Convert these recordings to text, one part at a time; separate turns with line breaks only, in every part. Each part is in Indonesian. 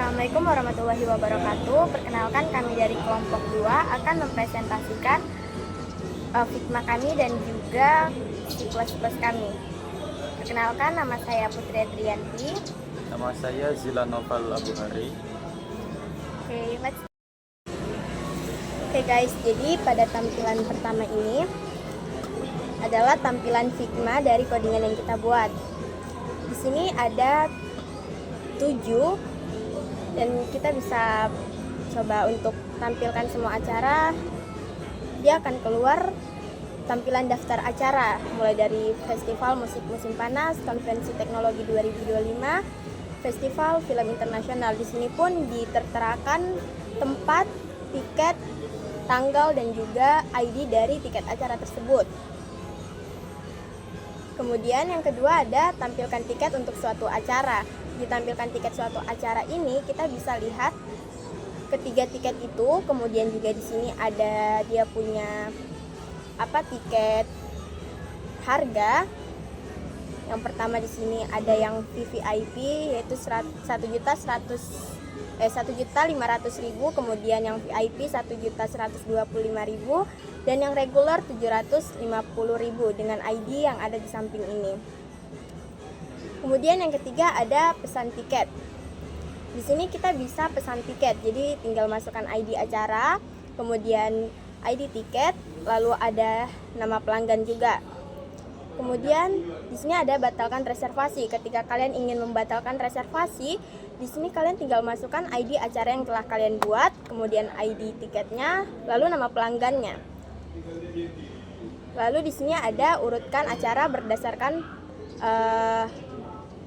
Assalamualaikum warahmatullahi wabarakatuh. Perkenalkan, kami dari kelompok 2 akan mempresentasikan Figma kami dan juga C++ kami. Perkenalkan, nama saya Putri Adrianti.
Nama saya Zila Noval Abu Hari.
Oke guys, jadi pada tampilan pertama ini adalah tampilan Figma dari codingan yang kita buat. Di sini ada 7 dan kita bisa coba untuk tampilkan semua acara. Dia akan keluar tampilan daftar acara mulai dari Festival Musik Musim Panas, Konferensi Teknologi 2025, Festival Film Internasional. Di sini pun diterterakan tempat, tiket, tanggal dan juga ID dari tiket acara tersebut. Kemudian yang kedua ada tampilkan tiket untuk suatu acara. Ditampilkan tiket suatu acara ini kita bisa lihat ketiga tiket itu, kemudian juga di sini ada dia punya tiket harga. Yang pertama di sini ada yang VVIP yaitu 1.500.000, kemudian yang VIP 1.125.000 dan yang reguler 750.000 dengan ID yang ada di samping ini. Kemudian yang ketiga ada pesan tiket. Di sini kita bisa pesan tiket, jadi tinggal masukkan ID acara, kemudian ID tiket, lalu ada nama pelanggan juga. Kemudian di sini ada batalkan reservasi. Ketika kalian ingin membatalkan reservasi, di sini kalian tinggal masukkan ID acara yang telah kalian buat, kemudian ID tiketnya, lalu nama pelanggannya. Lalu di sini ada urutkan acara berdasarkan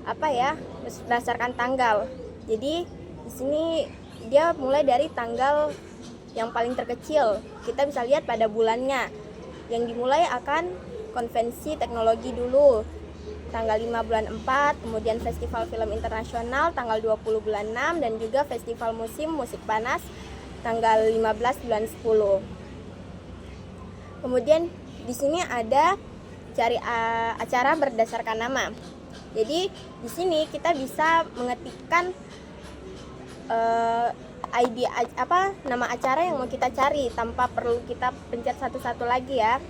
berdasarkan tanggal. Jadi di sini dia mulai dari tanggal yang paling terkecil. Kita bisa lihat pada bulannya. Yang dimulai akan konferensi teknologi dulu, tanggal 5 bulan 4, kemudian Festival Film Internasional tanggal 20 bulan 6 dan juga Festival Musik Panas tanggal 15 bulan 10. Kemudian di sini ada cari acara berdasarkan nama. Jadi di sini kita bisa mengetikkan nama acara yang mau kita cari tanpa perlu kita pencet satu-satu lagi ya.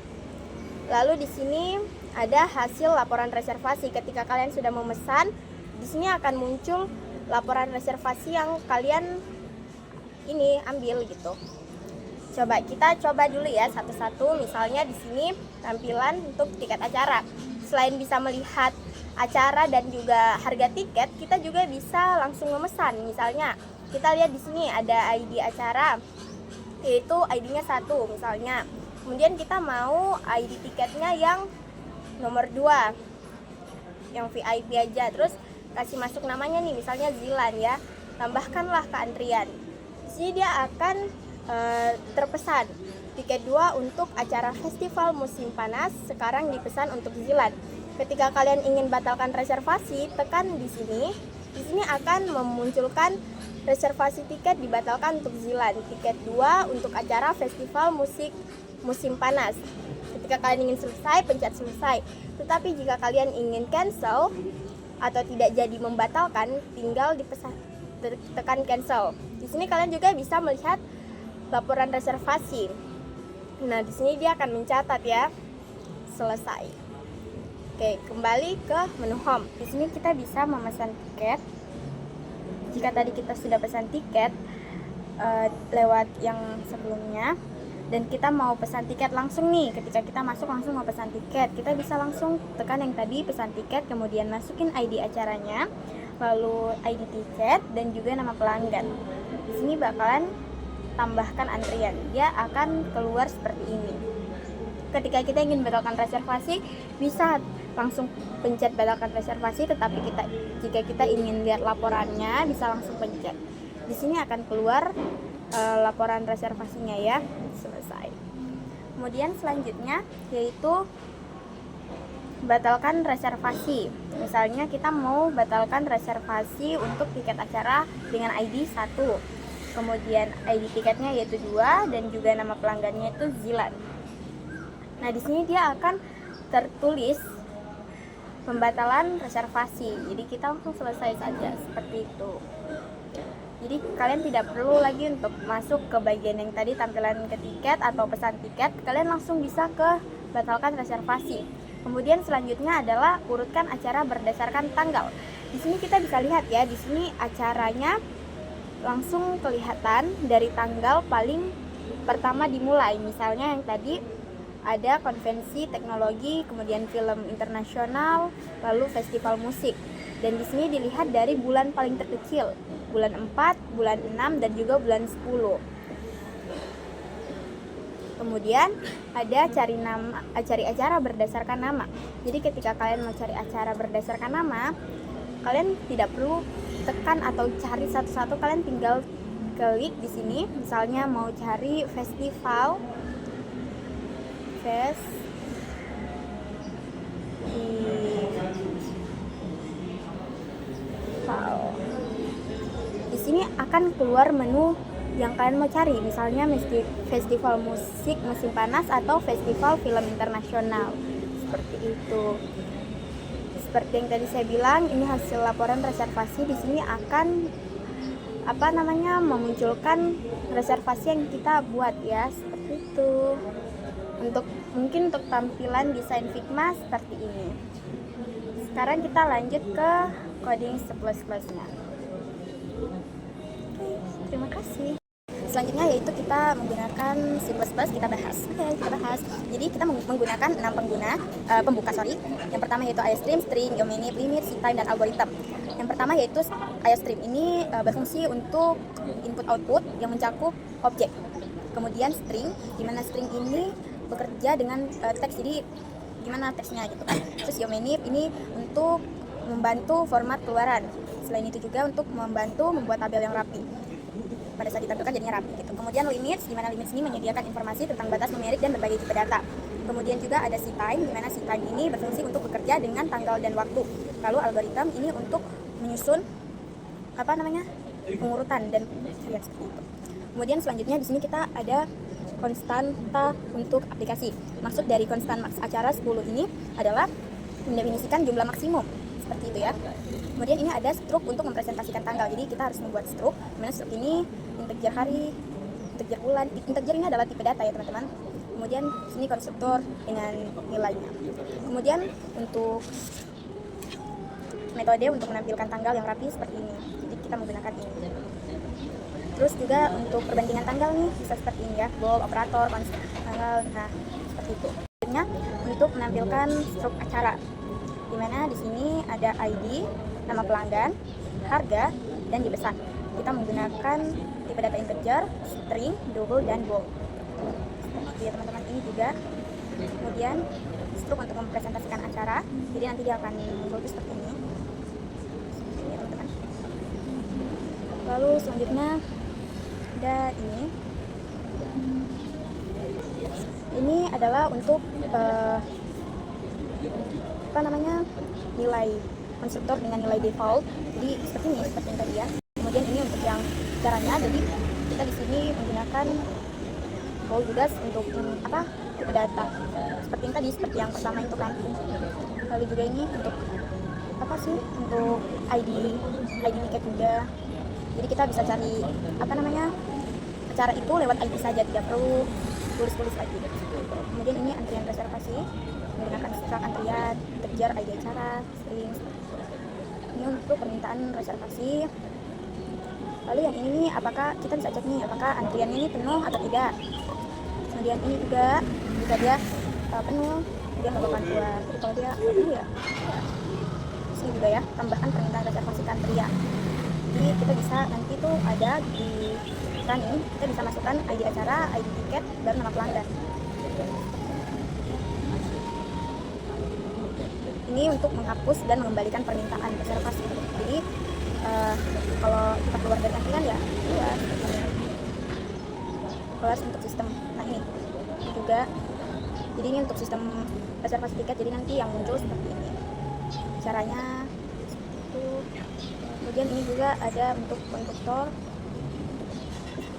Lalu di sini ada hasil laporan reservasi. Ketika kalian sudah memesan, di sini akan muncul laporan reservasi yang kalian ini ambil gitu. Kita coba dulu ya satu-satu. Misalnya di sini tampilan untuk tiket acara. Selain bisa melihat acara dan juga harga tiket, kita juga bisa langsung memesan. Misalnya kita lihat di sini ada ID acara, yaitu ID-nya 1 misalnya. Kemudian kita mau ID tiketnya yang nomor 2, yang VIP aja. Terus kasih masuk namanya nih, misalnya Zilan ya. Tambahkanlah ke antrian. Di sini dia akan terpesan tiket 2 untuk acara Festival Musim Panas, sekarang dipesan untuk Zilan. Ketika kalian ingin batalkan reservasi, tekan di sini. Di sini akan memunculkan reservasi tiket dibatalkan untuk Zilan. Tiket 2 untuk acara Festival Musik Musim Panas. Ketika kalian ingin selesai, pencet selesai. Tetapi jika kalian ingin cancel atau tidak jadi membatalkan, tinggal tekan cancel. Di sini kalian juga bisa melihat laporan reservasi. Nah, di sini dia akan mencatat ya. Selesai. Oke, kembali ke menu home. Di sini kita bisa memesan tiket. Jika tadi kita sudah pesan tiket lewat yang sebelumnya dan kita mau pesan tiket langsung nih, ketika kita masuk langsung mau pesan tiket, kita bisa langsung tekan yang tadi pesan tiket, kemudian masukin ID acaranya, lalu ID tiket dan juga nama pelanggan. Di sini bakalan tambahkan antrian. Dia akan keluar seperti ini. Ketika kita ingin batalkan reservasi, bisa langsung pencet batalkan reservasi, tetapi jika kita ingin lihat laporannya bisa langsung pencet. Di sini akan keluar laporan reservasinya ya. Selesai. Kemudian selanjutnya yaitu batalkan reservasi. Misalnya kita mau batalkan reservasi untuk tiket acara dengan ID 1. Kemudian ID tiketnya yaitu 2 dan juga nama pelanggannya itu Zilan. Nah, di sini dia akan tertulis pembatalan reservasi. Jadi kita langsung selesai saja seperti itu. Jadi kalian tidak perlu lagi untuk masuk ke bagian yang tadi tampilan ke tiket atau pesan tiket, kalian langsung bisa ke batalkan reservasi. Kemudian selanjutnya adalah urutkan acara berdasarkan tanggal. Di sini kita bisa lihat ya, di sini acaranya langsung kelihatan dari tanggal paling pertama dimulai. Misalnya yang tadi ada konvensi teknologi, kemudian film internasional, lalu festival musik. Dan di sini dilihat dari bulan paling terkecil, bulan 4, bulan 6, dan juga bulan 10. Kemudian ada cari acara berdasarkan nama. Jadi ketika kalian mau cari acara berdasarkan nama, kalian tidak perlu tekan atau cari satu-satu, kalian tinggal klik di sini. Misalnya mau cari festival. Di sini akan keluar menu yang kalian mau cari, misalnya festival musik musim panas atau festival film internasional, seperti itu. Seperti yang tadi saya bilang, ini hasil laporan reservasi. Di sini akan memunculkan reservasi yang kita buat ya, seperti itu. Mungkin untuk tampilan desain Figma seperti ini. Sekarang kita lanjut ke coding C++-nya. Oke, terima kasih. Selanjutnya yaitu kita menggunakan C++, kita bahas. Jadi kita menggunakan 6 pembuka. Yang pertama yaitu IOStream, string, geomanip, limit, ctime, dan algorithm. Yang pertama yaitu IOStream. Ini berfungsi untuk input-output yang mencakup objek. Kemudian string, di mana string ini bekerja dengan teks, jadi gimana teksnya gitu kan. Terus geomanip ini untuk membantu format keluaran. Selain itu juga untuk membantu membuat tabel yang rapi. Pada saat ditampilkan jadinya rapi gitu. Kemudian limits, di mana limits ini menyediakan informasi tentang batas numerik dan berbagai tipe data. Kemudian juga ada ctime, di mana ctime ini berfungsi untuk bekerja dengan tanggal dan waktu. Lalu algorithm ini untuk menyusun pengurutan dan ya, seperti itu. Kemudian selanjutnya di sini kita ada konstanta untuk aplikasi. Maksud dari konstan max acara 10 ini adalah mendefinisikan jumlah maksimum, seperti itu ya. Kemudian ini ada struk untuk mempresentasikan tanggal. Jadi kita harus membuat struk, dimana struk ini integer hari, integer bulan. Integer ini adalah tipe data ya teman-teman. Kemudian sini konstruktor dengan nilainya. Kemudian untuk metode untuk menampilkan tanggal yang rapi seperti ini. Jadi kita menggunakan ini. Terus juga untuk perbandingan tanggal nih bisa seperti ini ya, bold, operator, konstan tanggal. Nah, seperti itu. Selanjutnya untuk menampilkan struk acara, dimana di sini ada ID, nama pelanggan, harga, dan dipesan. Kita menggunakan tipe data integer, string, double, dan bold. Seperti ya teman-teman, ini juga. Kemudian struk untuk mempresentasikan acara, jadi nanti dia akan muncul seperti ini. Ya teman-teman. Lalu selanjutnya ada ini adalah untuk nilai konstruktor dengan nilai default. Jadi seperti ini, seperti yang tadi ya. Kemudian ini untuk yang caranya, jadi kita di sini menggunakan bold juga untuk tipe data seperti yang tadi, seperti yang pertama itu kan. Lalu juga ini untuk untuk ID tiket juga. Jadi kita bisa cari acara itu lewat ID saja, tidak perlu tulis-tulis lagi. Kemudian ini antrian reservasi menggunakan struk antrian, integer, ID acara, string. Ini untuk permintaan reservasi. Lalu yang ini nih, apakah kita bisa cek nih apakah antriannya ini penuh atau tidak. Kemudian ini juga jika dia penuh, dia melakukan keluar. Jadi kalau dia penuh ya, sini juga ya tambahan permintaan reservasi ke antrian. Jadi kita bisa nanti tuh ada di running, kita bisa masukkan ID acara, ID tiket, dan nama pelanggan. Ini untuk menghapus dan mengembalikan permintaan reservasi. Jadi kalau kita keluar dari antrian ya keluar untuk sistem. Nah ini juga, jadi ini untuk sistem reservasi tiket. Jadi nanti yang muncul seperti ini caranya itu. Kemudian ini juga ada untuk konduktor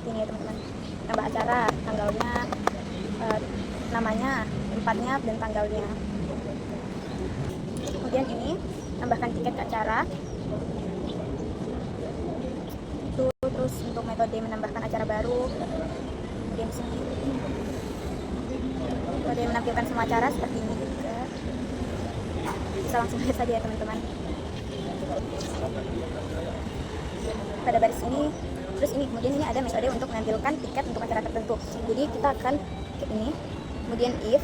ini ya teman-teman, tambah acara, tanggalnya, namanya, tempatnya, dan tanggalnya. Kemudian ini tambahkan tiket ke acara. Terus metode menambahkan acara baru. Kemudian di sini metode menampilkan semua acara seperti ini juga. Bisa langsung lihat saja ya teman-teman. Pada baris ini, terus ini kemudian ini ada metode untuk menampilkan tiket untuk acara tertentu. Jadi kita akan ke ini, kemudian if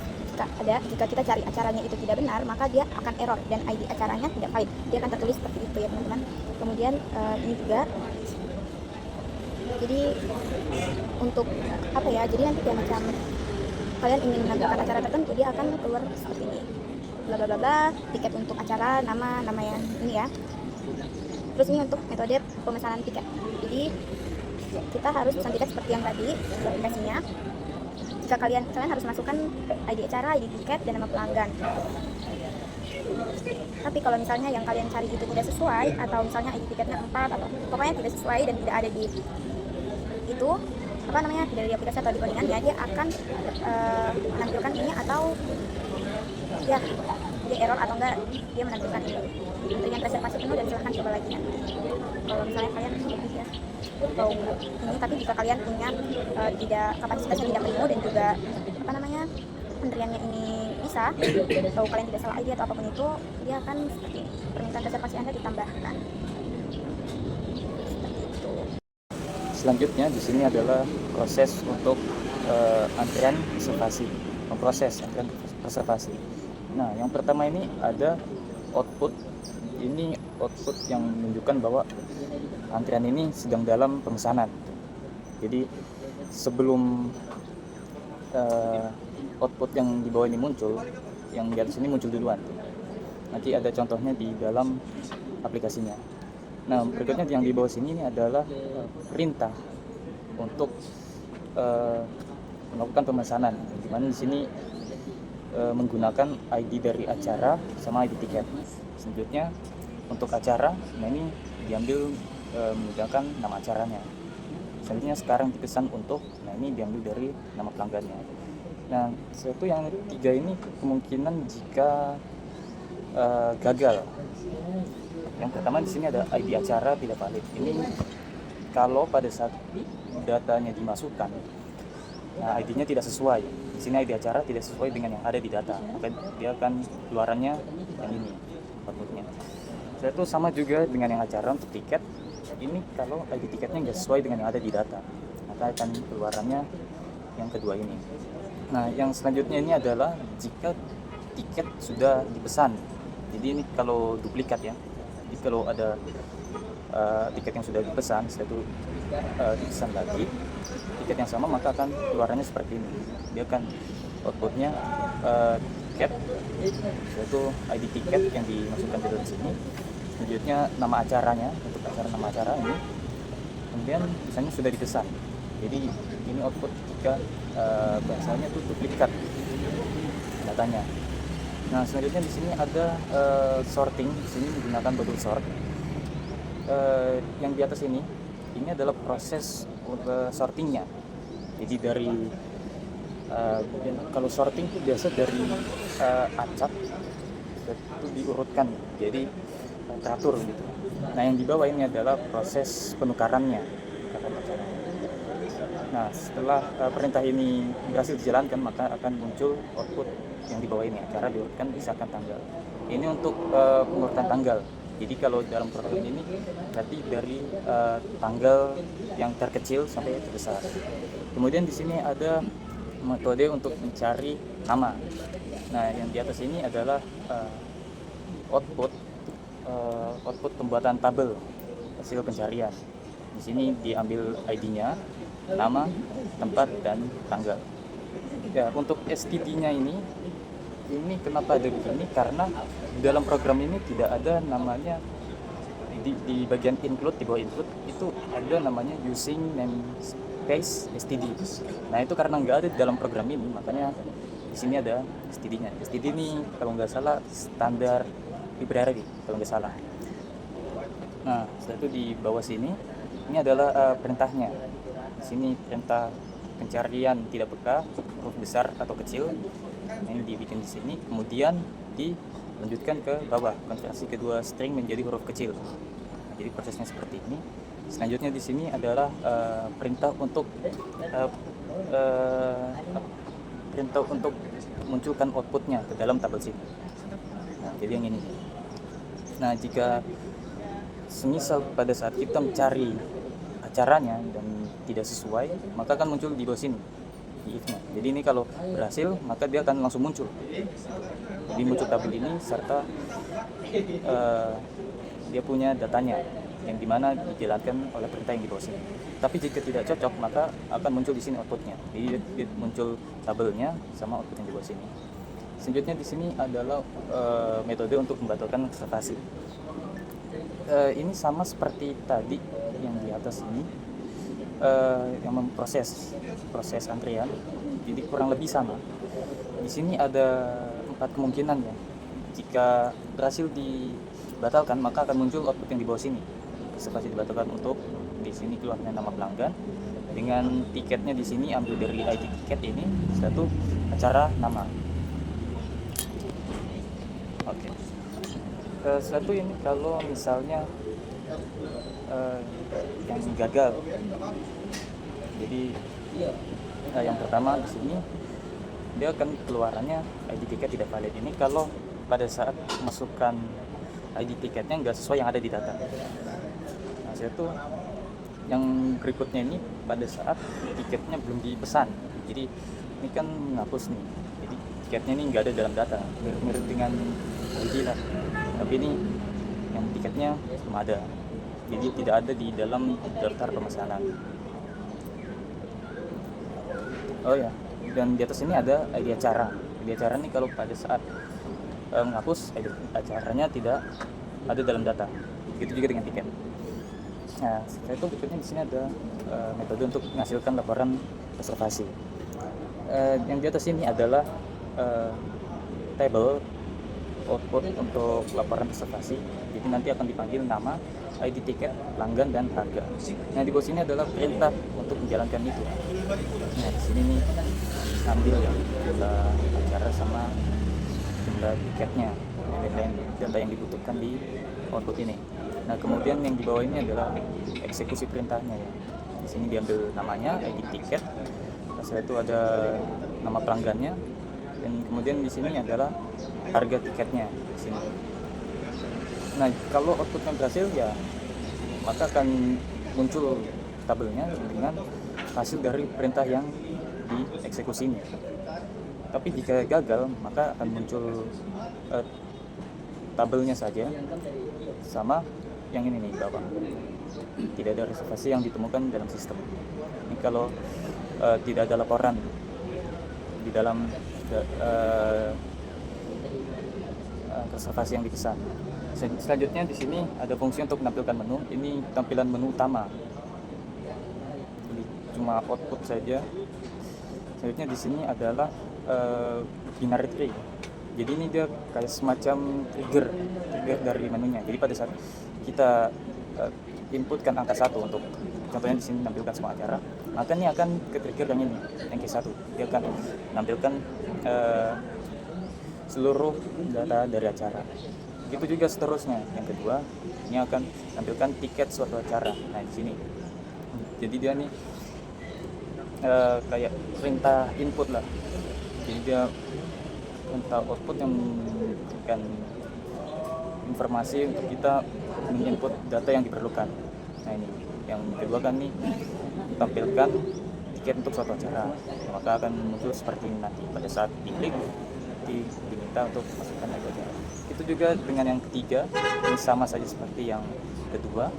jika kita cari acaranya itu tidak benar, maka dia akan error dan ID acaranya tidak valid. Dia akan tertulis seperti itu ya teman-teman. Kemudian ini juga, jadi untuk apa ya? Jadi nanti kayak macam kalian ingin menampilkan acara tertentu, dia akan keluar seperti ini. Bla bla bla bla, tiket untuk acara, nama yang ini ya. Terus ini untuk metode pemesanan tiket. Jadi kita harus pesan tiket seperti yang tadi di aplikasinya. Jika kalian harus masukkan ID acara, ID tiket, dan nama pelanggan. Tapi kalau misalnya yang kalian cari itu tidak sesuai, atau misalnya ID tiketnya 4 atau pokoknya tidak sesuai dan tidak ada di itu tidak ada di aplikasi atau di codingannya, dia akan menampilkan ini atau ya dia error atau enggak dia menampilkan ini dengan reservasi penuh dan silahkan coba lagi nanti. Kalau misalnya kalian ya atau ini, tapi jika kalian punya tidak kapasitasnya tidak penuh dan juga peneriannya ini bisa, atau kalian tidak salah ID atau apapun itu, dia akan seperti ini, permintaan reservasi Anda ditambahkan seperti itu.
Selanjutnya di sini adalah proses untuk antrian reservasi, memproses antrian reservasi. Nah, yang pertama ini ada output. Ini output yang menunjukkan bahwa antrian ini sedang dalam pemesanan. Jadi sebelum output yang di bawah ini muncul, yang di atas ini muncul duluan. Nanti ada contohnya di dalam aplikasinya. Nah, berikutnya yang di bawah sini ini adalah perintah untuk melakukan pemesanan. Di mana di sini menggunakan ID dari acara sama ID tiket. Selanjutnya untuk acara, nah ini diambil menggunakan nama acaranya. Selanjutnya sekarang dipesan untuk, nah ini diambil dari nama pelanggannya. Nah, satu yang tiga ini kemungkinan jika gagal. Yang pertama di sini ada ID acara tidak valid. Ini kalau pada saat datanya dimasukkan, nah ID-nya tidak sesuai. Di sini ID acara tidak sesuai dengan yang ada di data, maka dia akan keluarannya yang ini outputnya. Itu sama juga dengan yang acara untuk tiket. Ini kalau ID tiketnya nggak sesuai dengan yang ada di data, maka akan keluarannya yang kedua ini. Nah, yang selanjutnya ini adalah jika tiket sudah dipesan. Jadi ini kalau duplikat ya. Jadi kalau ada tiket yang sudah dipesan, setelah itu dipesan lagi tiket yang sama, maka akan keluarannya seperti ini. Dia akan outputnya tiket, yaitu ID tiket yang dimasukkan di dalam sini. Selanjutnya nama acaranya, untuk acara nama acara ini. Kemudian misalnya sudah dipesan. Jadi ini output jika bahasanya itu duplikat datanya. Nah, selanjutnya di sini ada sorting. Di sini menggunakan bubble sort. Yang di atas ini adalah proses sortingnya. Jadi dari kalau sorting itu biasa dari acak itu diurutkan, jadi teratur gitu. Nah, yang di bawah ini adalah proses penukarannya. Nah, setelah perintah ini berhasil dijalankan, maka akan muncul output yang di bawah ini, acara diurutkan berdasarkan tanggal. Ini untuk pengurutan tanggal. Jadi kalau dalam program ini berarti dari tanggal yang terkecil sampai terbesar. Kemudian di sini ada metode untuk mencari nama. Nah, yang di atas ini adalah output pembuatan tabel hasil pencarian. Di sini diambil ID-nya, nama, tempat, dan tanggal. Ya, untuk STD-nya ini kenapa ada begini? Karena di dalam program ini tidak ada namanya di bagian include, di bawah include itu ada namanya using namespace STD. Nah, itu karena nggak ada di dalam program ini, makanya di sini ada STD-nya. STD ini kalau nggak salah standar library kalau nggak salah. Nah, setelah itu di bawah sini ini adalah perintahnya. Di sini perintah pencarian tidak peka, huruf besar atau kecil. Nah, ini dibikin di sini, kemudian dilanjutkan ke bawah, konversi kedua string menjadi huruf kecil. Nah, jadi prosesnya seperti ini. Selanjutnya di sini adalah perintah untuk eh, eh, perintah untuk munculkan outputnya ke dalam tabel sheet. Nah, jadi yang ini. Nah, jika semisal pada saat kita mencari acaranya dan tidak sesuai, maka akan muncul di bawah sini di if-nya. Jadi ini kalau berhasil, maka dia akan langsung muncul. Jadi muncul tabel ini serta dia punya datanya yang dimana dijalankan oleh perintah yang di bawah sini. Tapi jika tidak cocok, maka akan muncul di sini outputnya. Jadi muncul tabelnya sama output yang di bawah sini. Selanjutnya di sini adalah metode untuk membatalkan reservasi. Ini sama seperti tadi yang di atas ini, yang memproses antrian. Jadi kurang lebih sama. Di sini ada 4 kemungkinan ya. Jika berhasil dibatalkan, maka akan muncul output yang di bawah sini. Reservasi dibatalkan untuk di sini keluarnya nama pelanggan dengan tiketnya di sini ambil dari ID tiket ini satu acara nama. Oke. Satu ini kalau misalnya yang gagal. Jadi yang pertama di sini dia akan keluarannya ID tiket tidak valid. Ini kalau pada saat masukkan ID tiketnya nggak sesuai yang ada di data. Nah, itu yang berikutnya ini pada saat tiketnya belum dipesan. Jadi ini kan menghapus nih. Jadi tiketnya ini nggak ada dalam data, mirip dengan ID lah. Tapi ini yang tiketnya belum ada. Jadi tidak ada di dalam daftar pemesanan. Oh ya, dan di atas ini ada ID acara. ID acara ini kalau pada saat menghapus ID acaranya tidak ada dalam data. Begitu juga dengan tiket. Nah, setelah itu berikutnya di sini ada metode untuk menghasilkan laporan reservasi. Yang di atas ini adalah table output untuk laporan reservasi. Jadi nanti akan dipanggil nama, ID tiket, pelanggan, dan harga. Nah, di bawah sini adalah perintah untuk menjalankan itu. Nah, di sini nih ambil ya jumlah acara sama jumlah tiketnya, dan data yang dibutuhkan di output ini. Nah, kemudian yang di bawah ini adalah eksekusi perintahnya ya. Di sini diambil namanya, ID tiket, setelah itu ada nama pelanggannya, dan kemudian di sini adalah harga tiketnya di sini. Nah, kalau outputnya berhasil ya maka akan muncul tabelnya dengan hasil dari perintah yang dieksekusi ini. Tapi jika gagal, maka akan muncul tabelnya saja sama yang ini nih bawah. Tidak ada reservasi yang ditemukan dalam sistem. Ini kalau tidak ada laporan di dalam reservasi yang dipesan. Selanjutnya di sini ada fungsi untuk menampilkan menu. Ini tampilan menu utama. Jadi cuma output saja. Selanjutnya di sini adalah binary tree. Jadi ini dia kayak semacam trigger dari menunya. Jadi pada saat kita inputkan angka 1 untuk contohnya di sini menampilkan semua acara, maka ini akan ke trigger yang ini, yang ke-1. Dia akan menampilkan seluruh data dari acara. Begitu juga seterusnya. Yang kedua, ini akan menampilkan tiket suatu acara. Nah, di sini. Jadi dia nih kayak perintah input lah. Jadi dia perintah output yang memberikan informasi untuk kita menginput data yang diperlukan. Nah, ini yang kedua kan nih tampilkan tiket untuk suatu acara. Maka akan muncul seperti ini nanti pada saat diklik diminta untuk masukkan data acara. Itu juga dengan yang ketiga, ini sama saja seperti yang kedua.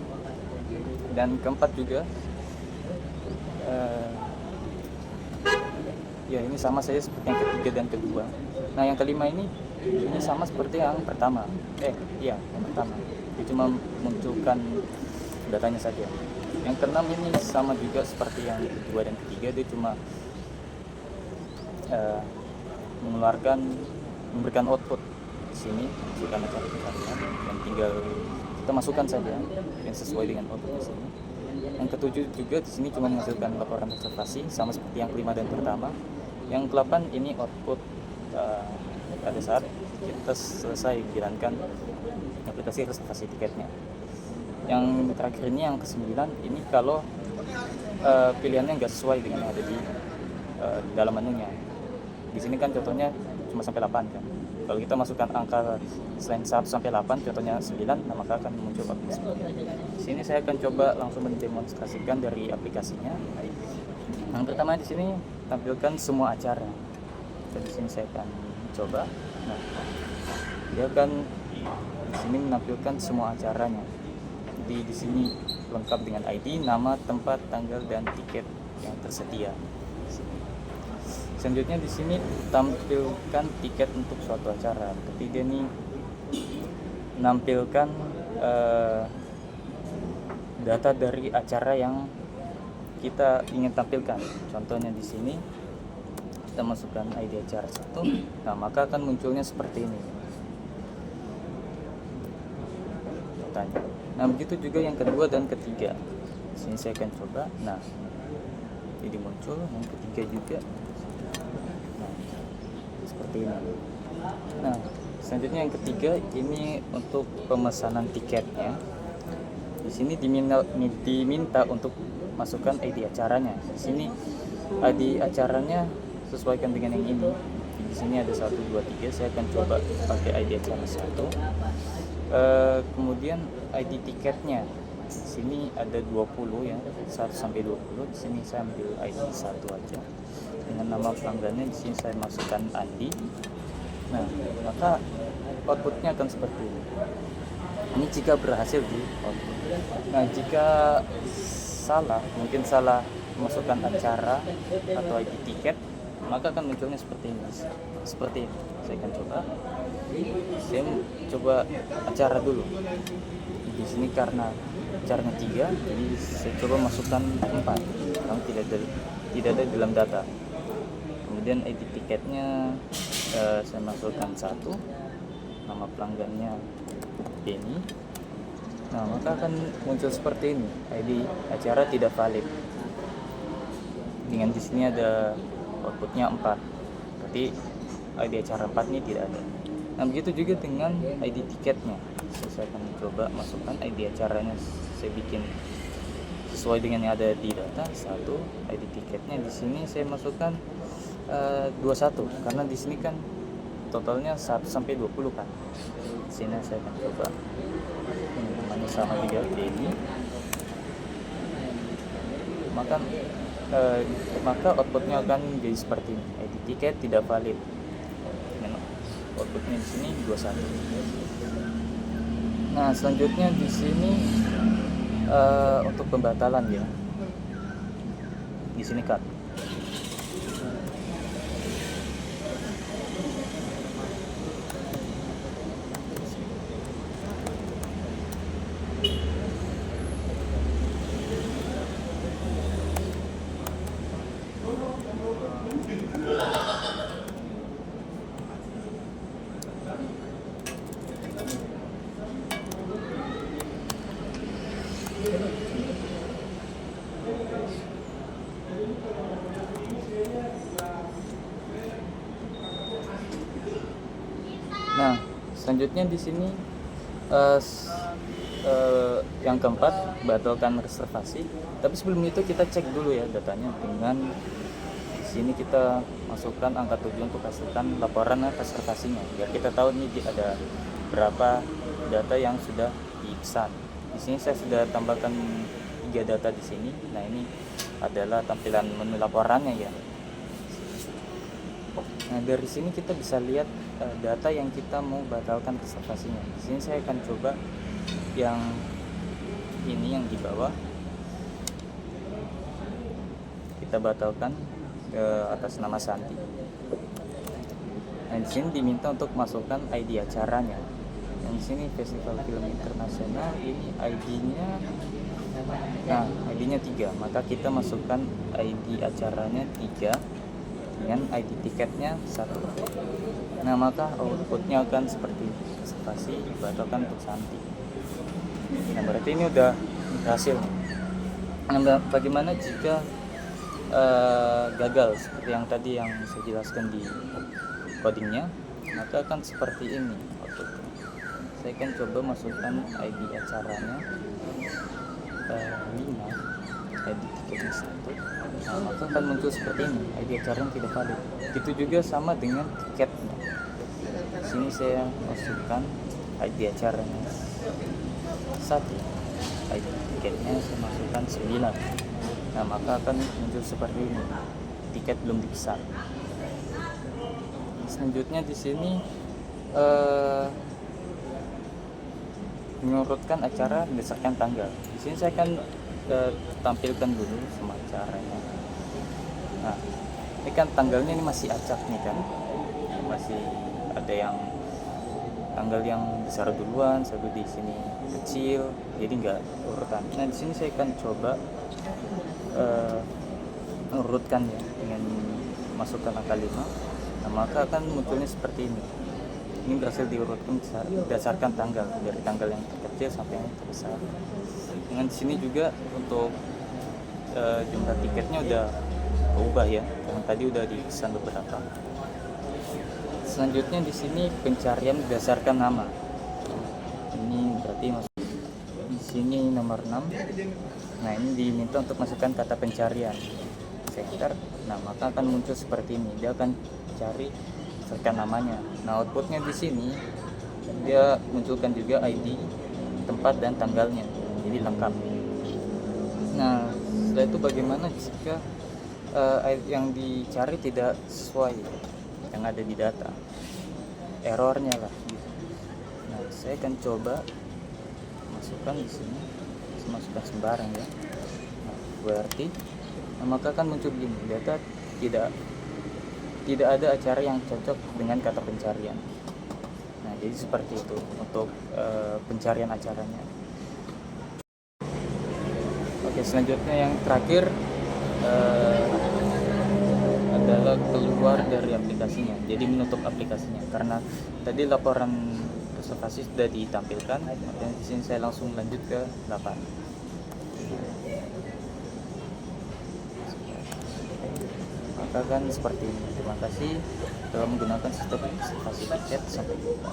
Dan keempat juga ya ini sama saja seperti yang ketiga dan kedua. Nah, yang kelima ini sama seperti yang pertama. Yang pertama. Dia cuma munculkan datanya saja. Yang keenam ini sama juga seperti yang kedua dan ketiga, dia cuma memberikan output di sini, masukkan acara kita dan tinggal kita masukkan saja yang sesuai dengan output di sini. Yang ketujuh juga di sini cuma menghasilkan laporan reservasi sama seperti yang kelima dan pertama. Yang ke-8 ini output pada saat kita selesai menjalankan aplikasi reservasi tiketnya. Yang terakhir ini yang ke-9 ini kalau pilihannya nggak sesuai dengan yang ada di dalam menunya. Di sini kan contohnya cuma sampai 8 kan. Kalau kita masukkan angka selain 1 sampai 8, contohnya 9, nah maka akan muncul aplikasi. Di sini saya akan coba langsung mendemonstrasikan dari aplikasinya. Yang pertama di sini tampilkan semua acara. Di sini saya akan coba. Nah, dia akan di sini menampilkan semua acaranya. Jadi di sini lengkap dengan ID, nama, tempat, tanggal, dan tiket yang tersedia. Selanjutnya di sini tampilkan tiket untuk suatu acara. Tapi dia ini menampilkan data dari acara yang kita ingin tampilkan. Contohnya di sini kita masukkan ID acara 1, nah maka akan munculnya seperti ini. Tanya. Nah begitu juga yang kedua dan ketiga. Di sini saya akan coba. Nah jadi muncul yang ketiga juga. Nah, seperti ini. Nah selanjutnya yang ketiga ini untuk pemesanan tiketnya. Di sini diminta untuk masukkan ID acaranya. Di sini ID acaranya sesuaikan dengan yang ini. Di sini ada 1, 2, 3. Saya akan coba pakai ID acara 1. Kemudian ID tiketnya di sini ada 20 ya, 1 sampai 20. Di sini saya ambil ID 1 aja. Dengan nama pelanggannya di sini saya masukkan Andi. Nah, maka outputnya akan seperti ini. Ini jika berhasil di output. Nah, jika salah, mungkin salah memasukkan acara atau ID tiket, maka akan munculnya seperti ini. Seperti ini. Saya akan coba. Saya coba acara dulu. Di sini karena acaranya 3, jadi saya coba masukkan 4. Karena tidak ada dalam data. Kemudian ID tiketnya saya masukkan 1. Nama pelanggannya Benny. Nah, maka akan muncul seperti ini. ID acara tidak valid. Dengan di sini ada outputnya 4. Berarti ID acara 4 ini tidak ada. Nah, begitu juga dengan ID tiketnya. Saya akan coba masukkan ID acaranya. Saya bikin sesuai dengan yang ada di data. 1 ID tiketnya di sini saya masukkan 21 karena di sini kan totalnya 1 sampai 20 kan. Di sini saya akan coba. Ini namanya sama juga ini. Maka outputnya akan jadi seperti ini. ID tiket tidak valid. Outputnya di sini 21. Nah, selanjutnya di sini untuk pembatalan ya. Di sini cut. Nah, selanjutnya di sini yang keempat, batalkan reservasi. Tapi sebelum itu kita cek dulu ya datanya dengan di sini kita masukkan angka 7 untuk hasilkan laporan reservasinya. Biar kita tahu nih ada berapa data yang sudah dipesan. Di sini saya sudah tambahkan 3 data di sini. Nah, ini adalah tampilan menu laporannya ya. Nah, dari sini kita bisa lihat data yang kita mau batalkan reservasinya. Di sini saya akan coba yang ini yang di bawah. Kita batalkan atas nama Santi. Nah, di sini diminta untuk masukkan ID acaranya. Yang di sini Festival Film Internasional, ini ID-nya. Nah, ID-nya 3. Maka kita masukkan ID acaranya 3 dengan ID tiketnya 1. Nah, maka outputnya akan seperti reservasi dibatalkan untuk Santi. Nah, berarti ini udah berhasil. Nah, bagaimana jika gagal seperti yang tadi yang saya jelaskan di codingnya? Maka akan seperti ini outputnya. Saya akan coba masukkan ID acaranya. 5, ID tiketnya 1, nah maka akan muncul seperti ini, ID acara yang tidak valid. Itu juga sama dengan tiketnya. Di sini saya masukkan ID acaranya 1, ID tiketnya saya masukkan 9. Nah maka akan muncul seperti ini, tiket belum dipesan. Selanjutnya di sini mengurutkan acara berdasarkan tanggal. Di sini saya akan tampilkan dulu semua acaranya. Nah, ini kan tanggalnya ini masih acak nih kan, masih ada yang tanggal yang besar duluan, satu di sini kecil, jadi nggak urutan. Nah di sini saya akan coba urutkan ya dengan masukkan angka 5. Nah maka akan munculnya seperti ini. Ini berhasil diurutkan berdasarkan tanggal, dari tanggal yang terkecil sampai yang terbesar. Dengan di sini juga untuk jumlah tiketnya udah berubah ya, karena tadi udah dipesan beberapa. Selanjutnya di sini pencarian berdasarkan nama. Ini berarti masuk di sini nomor 6. Nah ini diminta untuk masukkan kata pencarian vektor. Nah maka akan muncul seperti ini. Dia akan cari berdasarkan namanya. Nah outputnya di sini dia munculkan juga ID, tempat dan tanggalnya. Jadi lengkap. Nah setelah itu bagaimana jika yang dicari tidak sesuai yang ada di data, errornya lah gitu. Nah saya akan coba masukkan di sini, saya masukkan sembarang ya. Nah, berarti maka akan muncul begini, data tidak ada acara yang cocok dengan kata pencarian. Nah jadi seperti itu untuk pencarian acaranya. Oke, selanjutnya yang terakhir adalah keluar dari aplikasinya, jadi menutup aplikasinya, karena tadi laporan reservasi sudah ditampilkan. Dan di sini saya langsung lanjut ke 8. Maka kan seperti ini. Terima kasih telah menggunakan sistem reservasi tiket. Sampai jumpa.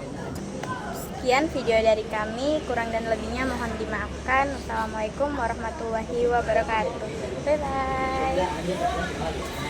Sekian video dari kami, kurang dan lebihnya mohon dimaafkan. Wassalamualaikum warahmatullahi wabarakatuh. Bye bye.